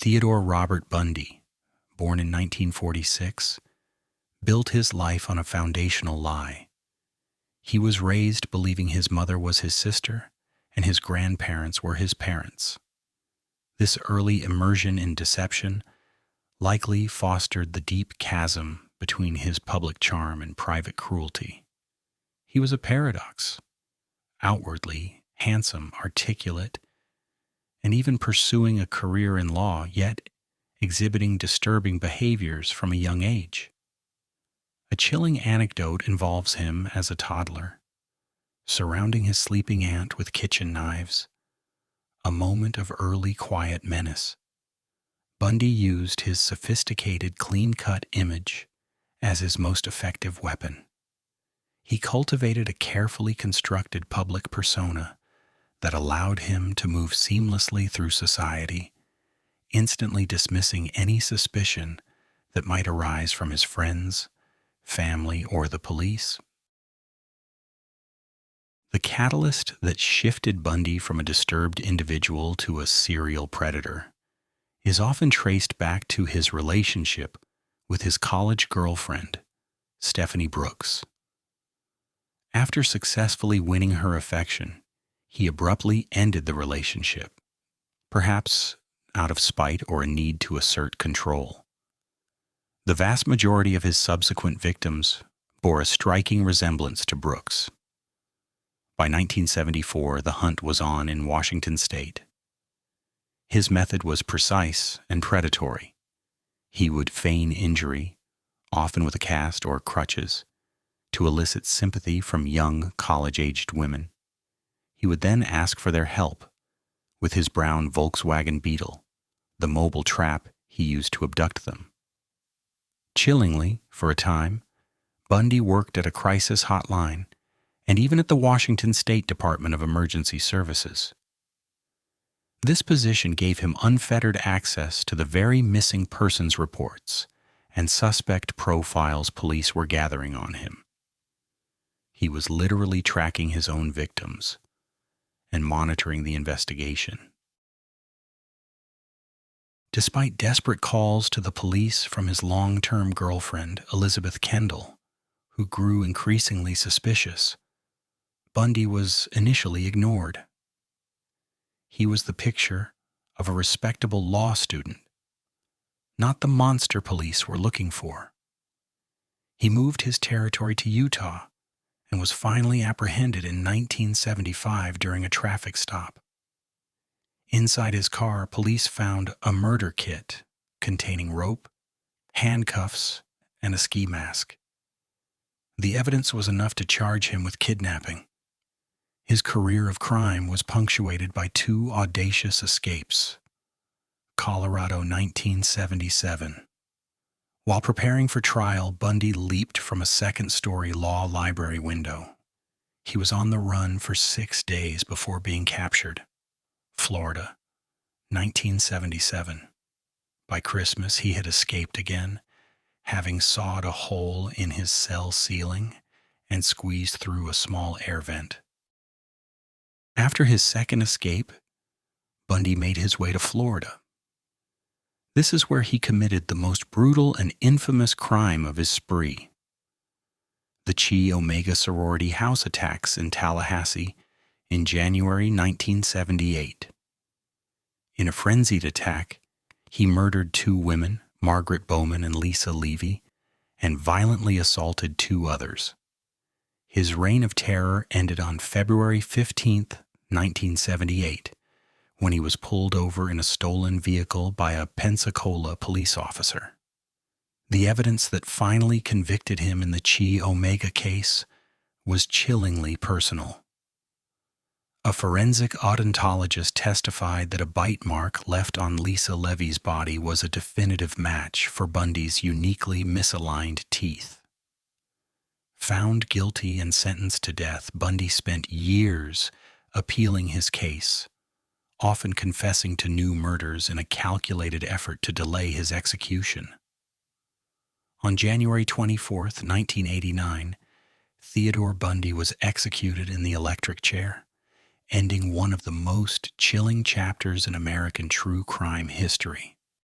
Theodore Robert Bundy, born in 1946, built his life on a foundational lie. He was raised believing his mother was his sister and his grandparents were his parents. This early immersion in deception likely fostered the deep chasm between his public charm and private cruelty. He was a paradox, outwardly handsome, articulate, and even pursuing a career in law, yet exhibiting disturbing behaviors from a young age. A chilling anecdote involves him as a toddler, surrounding his sleeping aunt with kitchen knives, a moment of early quiet menace. Bundy used his sophisticated, clean-cut image as his most effective weapon. He cultivated a carefully constructed public persona that allowed him to move seamlessly through society, instantly dismissing any suspicion that might arise from his friends, family, or the police. The catalyst that shifted Bundy from a disturbed individual to a serial predator is often traced back to his relationship with his college girlfriend, Stephanie Brooks. After successfully winning her affection, he abruptly ended the relationship, perhaps out of spite or a need to assert control. The vast majority of his subsequent victims bore a striking resemblance to Brooks. By 1974, the hunt was on in Washington state. His method was precise and predatory. He would feign injury, often with a cast or crutches, to elicit sympathy from young, college-aged women. He would then ask for their help with his brown Volkswagen Beetle, the mobile trap he used to abduct them. Chillingly, for a time, Bundy worked at a crisis hotline and even at the Washington State Department of Emergency Services. This position gave him unfettered access to the very missing persons reports and suspect profiles police were gathering on him. He was literally tracking his own victims and monitoring the investigation. Despite desperate calls to the police from his long-term girlfriend, Elizabeth Kendall, who grew increasingly suspicious, Bundy was initially ignored. He was the picture of a respectable law student, not the monster police were looking for. He moved his territory to Utah and was finally apprehended in 1975 during a traffic stop. Inside his car, police found a murder kit containing rope, handcuffs, and a ski mask. The evidence was enough to charge him with kidnapping. His career of crime was punctuated by two audacious escapes. Colorado, 1977. While preparing for trial, Bundy leaped from a second-story law library window. He was on the run for 6 days before being captured. Florida, 1977. By Christmas, he had escaped again, having sawed a hole in his cell ceiling and squeezed through a small air vent. After his second escape, Bundy made his way to Florida. This is where he committed the most brutal and infamous crime of his spree: the Chi Omega sorority house attacks in Tallahassee in January 1978. In a frenzied attack, he murdered 2 women, Margaret Bowman and Lisa Levy, and violently assaulted 2 others. His reign of terror ended on February 15, 1978, when he was pulled over in a stolen vehicle by a Pensacola police officer. The evidence that finally convicted him in the Chi Omega case was chillingly personal. A forensic odontologist testified that a bite mark left on Lisa Levy's body was a definitive match for Bundy's uniquely misaligned teeth. Found guilty and sentenced to death, Bundy spent years appealing his case, often confessing to new murders in a calculated effort to delay his execution. On January 24, 1989, Theodore Bundy was executed in the electric chair, ending one of the most chilling chapters in American true crime history.